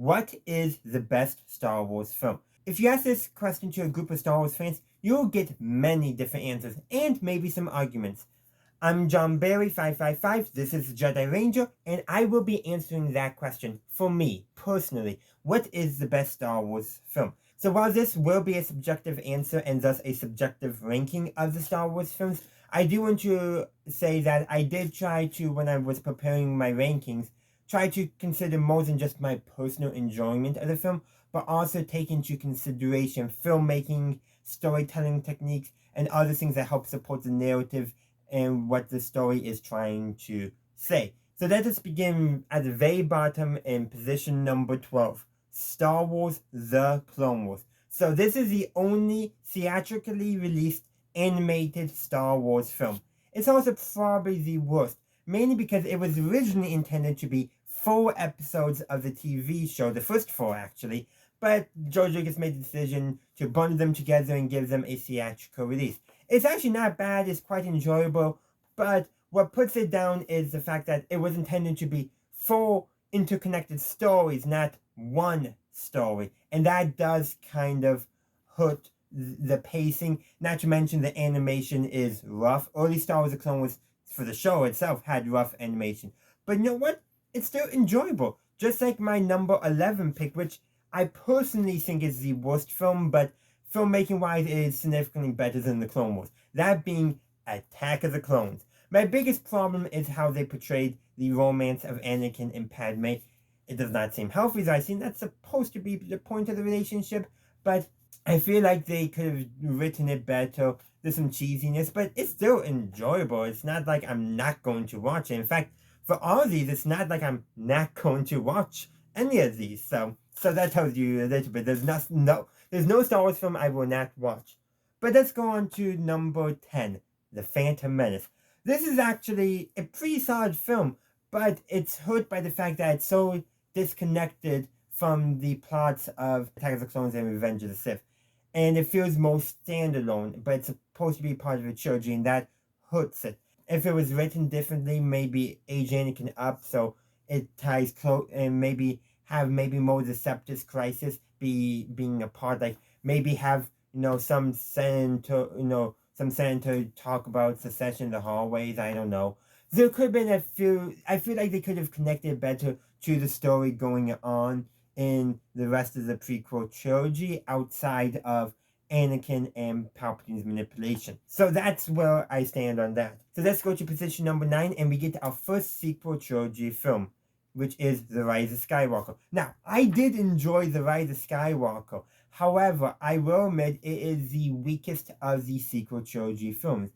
What is the best Star Wars film? If you ask this question to a group of Star Wars fans, you'll get many different answers and maybe some arguments. I'm John Barry 555. This is Jedi Ranger, and I will be answering that question for me personally. What is the best Star Wars film? So while this will be a subjective answer and thus a subjective ranking of the Star Wars films, I do want to say that I did try to, when I was preparing my rankings, try to consider more than just my personal enjoyment of the film, but also take into consideration filmmaking, storytelling techniques, and other things that help support the narrative and what the story is trying to say. So let us begin at the very bottom in position number 12. Star Wars The Clone Wars. So this is the only theatrically released animated Star Wars film. It's also probably the worst, mainly because it was originally intended to be 4 episodes of the TV show, the first 4 actually, but George Lucas made the decision to bundle them together and give them a theatrical release. It's actually not bad, it's quite enjoyable, but what puts it down is the fact that it was intended to be 4 interconnected stories, not one story, and that does kind of hurt the pacing, not to mention the animation is rough. Early Star Wars The Clone Wars for the show itself had rough animation, but you know what? It's still enjoyable, just like my number 11 pick, which I personally think is the worst film, but filmmaking-wise, it is significantly better than The Clone Wars. That being Attack of the Clones. My biggest problem is how they portrayed the romance of Anakin and Padme. It does not seem healthy, as I think that's supposed to be the point of the relationship, but I feel like they could have written it better. There's some cheesiness, but it's still enjoyable. It's not like I'm not going to watch it. In fact, for all of these, it's not like I'm not going to watch any of these. So that tells you a little bit. There's no Star Wars film I will not watch. But let's go on to number 10, The Phantom Menace. This is actually a pretty solid film, but it's hurt by the fact that it's so disconnected from the plots of Attack of the Clones and Revenge of the Sith. And it feels more standalone, but it's supposed to be part of a trilogy, and that hurts it. If it was written differently, maybe age Anakin up so it ties close, and maybe have more the Separatist crisis being a part, like maybe have some senator talk about secession in the hallways. I don't know. There could have been a few. I feel like they could have connected better to the story going on in the rest of the prequel trilogy outside of Anakin and Palpatine's manipulation. So that's where I stand on that. So let's go to position number 9, and we get to our first sequel trilogy film, which is The Rise of Skywalker. Now, I did enjoy The Rise of Skywalker. However, I will admit it is the weakest of the sequel trilogy films.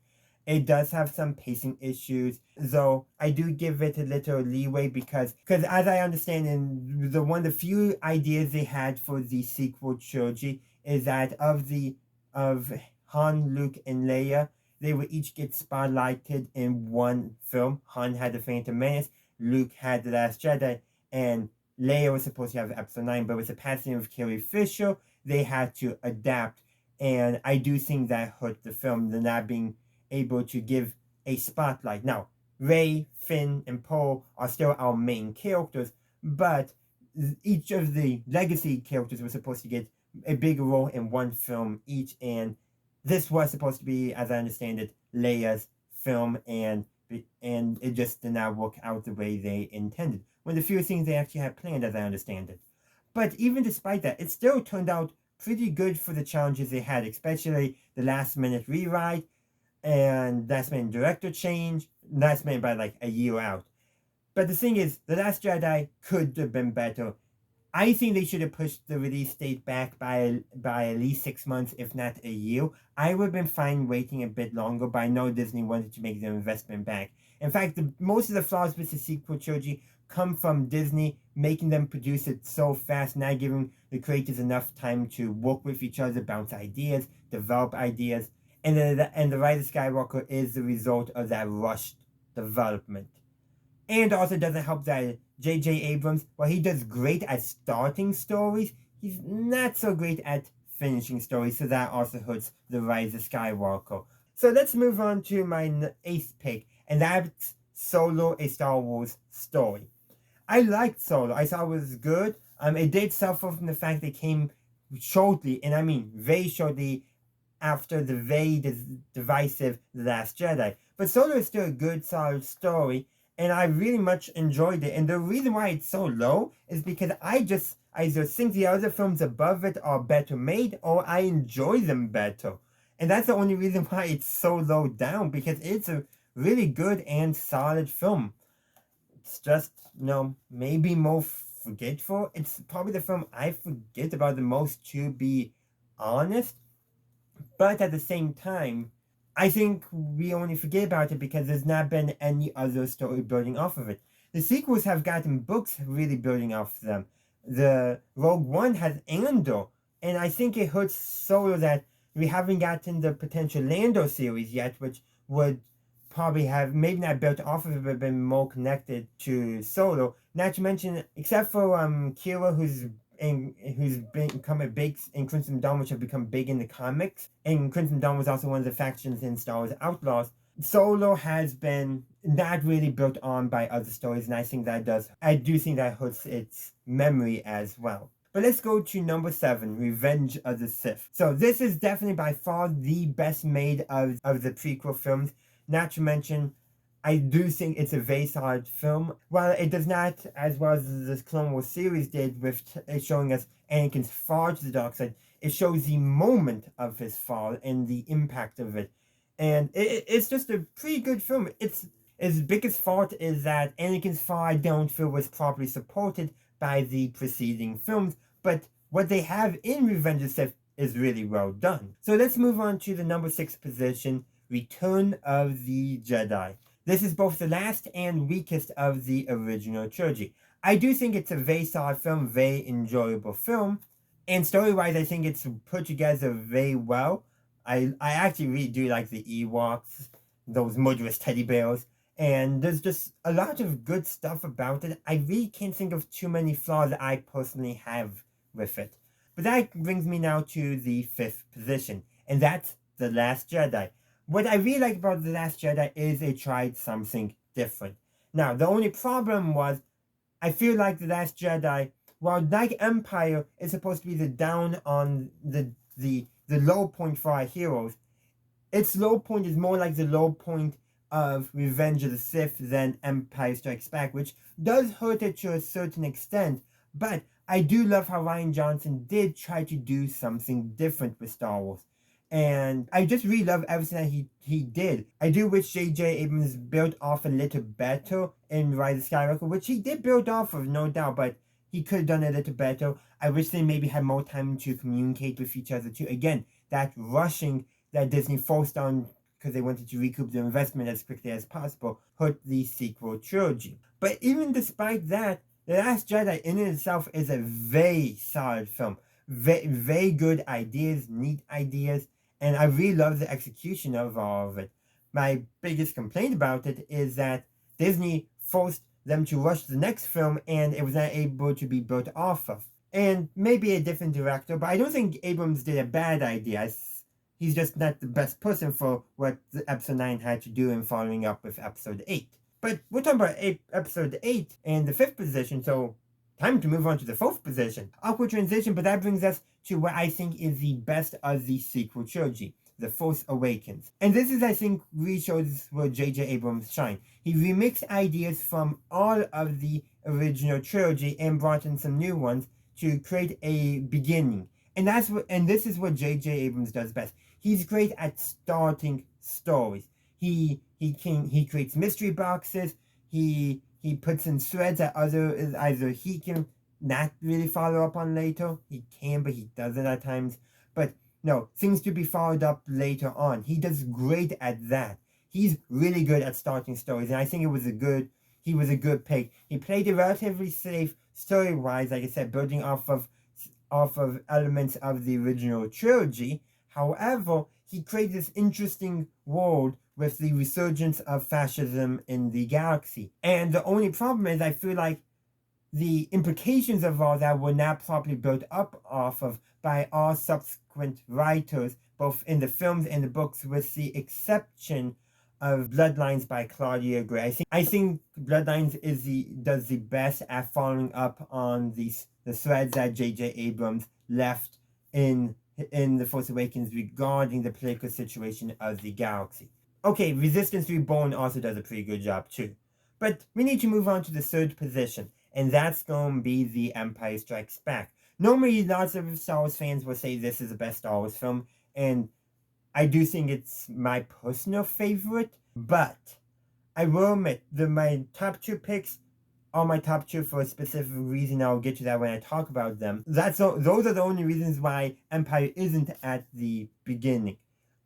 It does have some pacing issues, though I do give it a little leeway because as I understand, in one of the few ideas they had for the sequel trilogy is that of Han, Luke, and Leia, they would each get spotlighted in one film. Han had The Phantom Menace, Luke had The Last Jedi, and Leia was supposed to have Episode 9, but with the passing of Carrie Fisher, they had to adapt, and I do think that hurt the film, the not being able to give a spotlight. Now, Rey, Finn, and Poe are still our main characters, but each of the legacy characters were supposed to get a bigger role in one film each, and this was supposed to be, as I understand it, Leia's film, and it just did not work out the way they intended. One of the few things they actually had planned, as I understand it. But even despite that, it still turned out pretty good for the challenges they had, especially the last-minute rewrite and last-minute director change, last-minute by like a year out. But the thing is, The Last Jedi could have been better. I think they should have pushed the release date back by at least 6 months, if not a year. I would have been fine waiting a bit longer, but I know Disney wanted to make their investment back. In fact, most of the flaws with the sequel trilogy come from Disney making them produce it so fast, not giving the creators enough time to work with each other, bounce ideas, develop ideas. And The Rise of Skywalker is the result of that rushed development. And also doesn't help that J.J. Abrams, while he does great at starting stories, he's not so great at finishing stories, so that also hurts The Rise of Skywalker. So let's move on to my 8th pick, and that's Solo, a Star Wars story. I liked Solo. I thought it was good. It did suffer from the fact they came shortly, and I mean very shortly, after the very divisive The Last Jedi. But Solo is still a good, solid story, and I really much enjoyed it. And the reason why it's so low is because I just either think the other films above it are better made, or I enjoy them better. And that's the only reason why it's so low down, because it's a really good and solid film. It's just, maybe more forgetful. It's probably the film I forget about the most, to be honest. But at the same time, I think we only forget about it because there's not been any other story building off of it. The sequels have gotten books really building off them. The Rogue One has Andor, and I think it hurts Solo that we haven't gotten the potential Lando series yet, which would probably have maybe not built off of it, but been more connected to Solo. Not to mention, except for Kira, who's become a big in Crimson Dawn, which have become big in the comics. And Crimson Dawn was also one of the factions in Star Wars Outlaws. Solo has been not really built on by other stories, and I do think that hurts its memory as well. But let's go to number 7, Revenge of the Sith. So this is definitely by far the best made of the prequel films. Not to mention, I do think it's a very solid film. While it does not, as well as the Clone Wars series did, with showing us Anakin's fall to the dark side, it shows the moment of his fall and the impact of it. And it's just a pretty good film. Its biggest fault is that Anakin's fall, I don't feel, was properly supported by the preceding films, but what they have in Revenge of the Sith is really well done. So let's move on to the number 6 position, Return of the Jedi. This is both the last and weakest of the original trilogy. I do think it's a very solid film, very enjoyable film, and story-wise, I think it's put together very well. I actually really do like the Ewoks, those murderous teddy bears, and there's just a lot of good stuff about it. I really can't think of too many flaws that I personally have with it. But that brings me now to the 5th position, and that's The Last Jedi. What I really like about The Last Jedi is it tried something different. Now, the only problem was, I feel like The Last Jedi, while like Empire is supposed to be the down on the low point for our heroes, its low point is more like the low point of Revenge of the Sith than Empire Strikes Back, which does hurt it to a certain extent, but I do love how Rian Johnson did try to do something different with Star Wars. And I just really love everything that he did. I do wish J.J. Abrams built off a little better in Rise of Skywalker, which he did build off of, no doubt, but he could have done it a little better. I wish they maybe had more time to communicate with each other too. Again, that rushing that Disney forced on because they wanted to recoup their investment as quickly as possible hurt the sequel trilogy. But even despite that, The Last Jedi in itself is a very solid film. Very, very good ideas, neat ideas, and I really love the execution of all of it. My biggest complaint about it is that Disney forced them to rush the next film and it was not able to be built off of. And maybe a different director, but I don't think Abrams did a bad idea. He's just not the best person for what the episode 9 had to do in following up with episode 8. But we're talking about episode 8 and the 5th position, so time to move on to the 4th position. Awkward transition, but that brings us to what I think is the best of the sequel trilogy, The Force Awakens. And this is, I think, really shows where J.J. Abrams shine. He remixed ideas from all of the original trilogy and brought in some new ones to create a beginning. And this is what J.J. Abrams does best. He's great at starting stories. He creates mystery boxes. He puts in threads that either he can not really follow up on later. He can, but he doesn't at times. But no, things to be followed up later on. He does great at that. He's really good at starting stories, and I think he was a good pick. He played it relatively safe story-wise, like I said, building off of elements of the original trilogy. However, he created this interesting world with the resurgence of fascism in the galaxy. And the only problem is I feel like the implications of all that were not properly built up off of by all subsequent writers, both in the films and the books, with the exception of Bloodlines by Claudia Gray. I think Bloodlines does the best at following up on the threads that J.J. Abrams left in The Force Awakens regarding the political situation of the galaxy. Okay, Resistance Reborn also does a pretty good job too. But we need to move on to the third position, and that's going to be The Empire Strikes Back. Normally, lots of Star Wars fans will say this is the best Star Wars film, and I do think it's my personal favorite, but I will admit that my top two picks are my top two for a specific reason. I'll get to that when I talk about them. Those are the only reasons why Empire isn't at the beginning.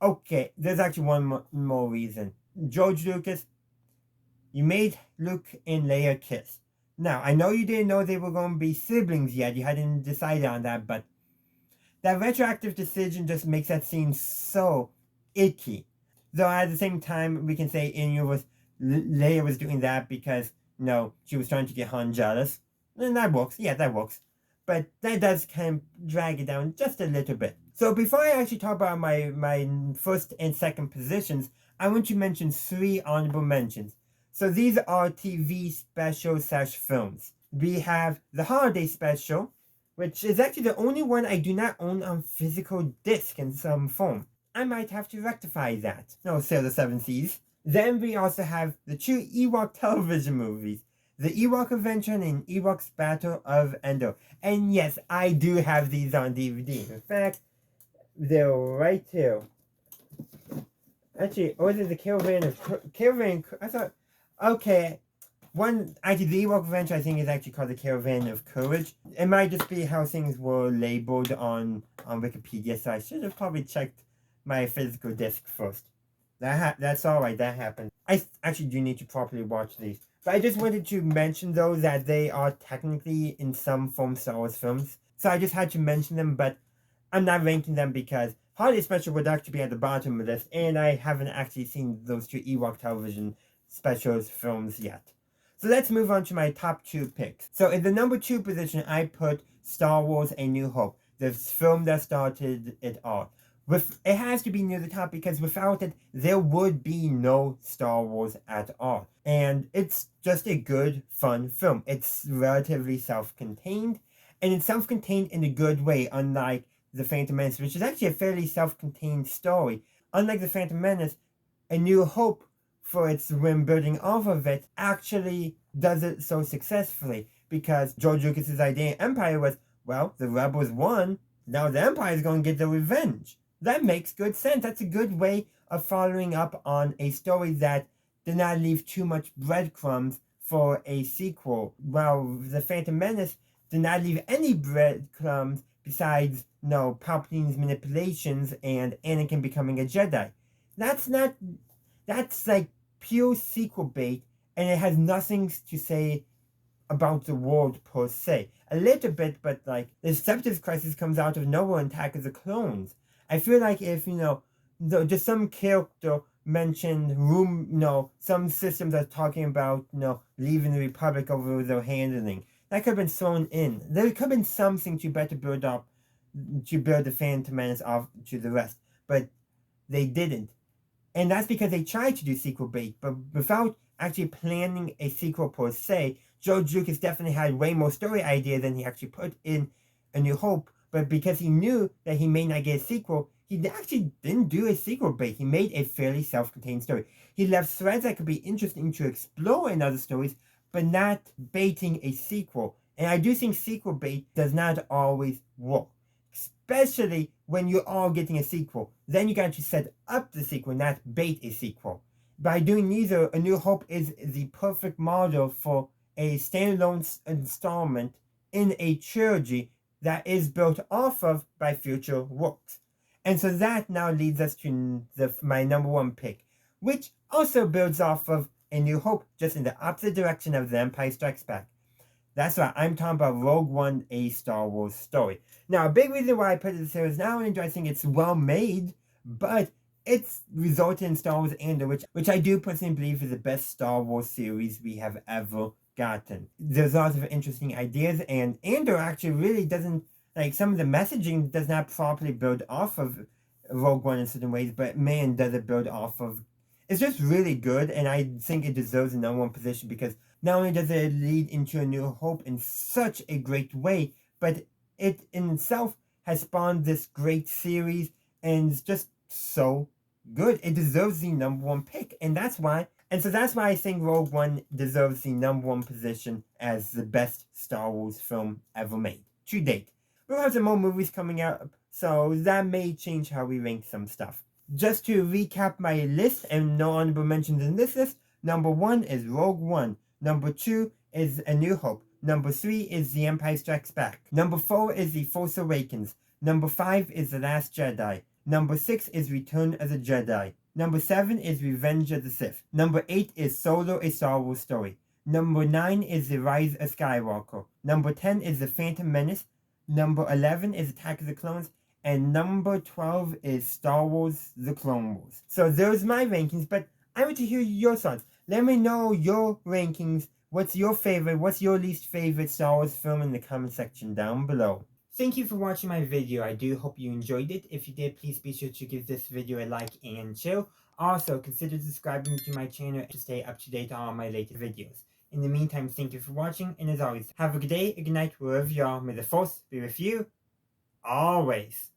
Okay, there's actually one more reason. George Lucas, you made Luke and Leia kiss. Now, I know you didn't know they were going to be siblings yet. You hadn't decided on that, but that retroactive decision just makes that scene so icky. Though at the same time, we can say Leia was doing that because, she was trying to get Han jealous. And that works. Yeah, that works. But that does kind of drag it down just a little bit. So before I actually talk about my first and second positions, I want to mention 3 honorable mentions. So these are TV specials / films. We have the Holiday Special, which is actually the only one I do not own on physical disc in some form. I might have to rectify that. No, Sail the Seven Seas. Then we also have the 2 Ewok television movies, The Ewok Adventure and Ewok's Battle of Endor. And yes, I do have these on DVD. In fact, they're right here. Actually, or is it the Caravan? I thought, okay. Actually, the Ewok Adventure, I think, is actually called the Caravan of Courage. It might just be how things were labeled on Wikipedia, so I should have probably checked my physical disc first. That's alright, that happened. I actually do need to properly watch these. But I just wanted to mention, though, that they are technically in some form Star Wars films. So I just had to mention them, but I'm not ranking them because Holiday Special would actually be at the bottom of this, and I haven't actually seen those 2 Ewok television specials films yet. So let's move on to my top 2 picks. So in the number 2 position, I put Star Wars A New Hope, the film that started it all. It has to be near the top because without it, there would be no Star Wars at all. And it's just a good, fun film. It's relatively self-contained, and it's self-contained in a good way, unlike The Phantom Menace, which is actually a fairly self-contained story. Unlike The Phantom Menace, A New Hope, for its when building off of it, actually does it so successfully because George Lucas's idea in Empire was, well, the rebels won, now the Empire is going to get the revenge. That makes good sense. That's a good way of following up on a story that did not leave too much breadcrumbs for a sequel, while The Phantom Menace did not leave any breadcrumbs besides, Palpatine's manipulations and Anakin becoming a Jedi. That's like pure sequel bait, and it has nothing to say about the world per se. A little bit, but like the Separatist crisis comes out of nowhere and Attack of the Clones. I feel like if just some character mentioned some systems are talking about leaving the Republic over their handling, that could have been thrown in. There could have been something to better build the Phantom Menace off to the rest, but they didn't. And that's because they tried to do sequel bait, but without actually planning a sequel per se. George Lucas definitely had way more story ideas than he actually put in A New Hope, but because he knew that he may not get a sequel, he actually didn't do a sequel bait. He made a fairly self-contained story. He left threads that could be interesting to explore in other stories, but not baiting a sequel. And I do think sequel bait does not always work, especially when you are getting a sequel. Then you got to set up the sequel, not bait a sequel. By doing neither, A New Hope is the perfect model for a standalone installment in a trilogy that is built off of by future works. And so that now leads us to my number 1 pick, which also builds off of A New Hope, just in the opposite direction of The Empire Strikes Back. That's right, I'm talking about Rogue One, a Star Wars story. Now, a big reason why I put this here is not only do I think it's well made, but it's resulted in Star Wars Andor, which I do personally believe is the best Star Wars series we have ever gotten. There's lots of interesting ideas, and Andor actually really doesn't, like, some of the messaging does not properly build off of Rogue One in certain ways, but man, does it build off of. It's just really good, and I think it deserves the number 1 position because not only does it lead into A New Hope in such a great way, but it in itself has spawned this great series and is just so good. It deserves the #1 pick, and that's why. And so that's why I think Rogue One deserves the #1 position as the best Star Wars film ever made to date. We'll have some more movies coming out, so that may change how we rank some stuff. Just to recap my list, and no honorable mentions in this list, #1 is Rogue One, #2 is A New Hope, #3 is The Empire Strikes Back, #4 is The Force Awakens, #5 is The Last Jedi, #6 is Return of the Jedi, #7 is Revenge of the Sith, #8 is Solo: A Star Wars Story, #9 is The Rise of Skywalker, #10 is The Phantom Menace, #11 is Attack of the Clones, and #12 is Star Wars: The Clone Wars. So those are my rankings, but I want to hear your thoughts. Let me know your rankings. What's your favorite, what's your least favorite Star Wars film in the comment section down below. Thank you for watching my video. I do hope you enjoyed it. If you did, please be sure to give this video a like and share. Also, consider subscribing to my channel to stay up to date on all my latest videos. In the meantime, thank you for watching, and as always, have a good day, a good night, wherever you are. May the Force be with you always.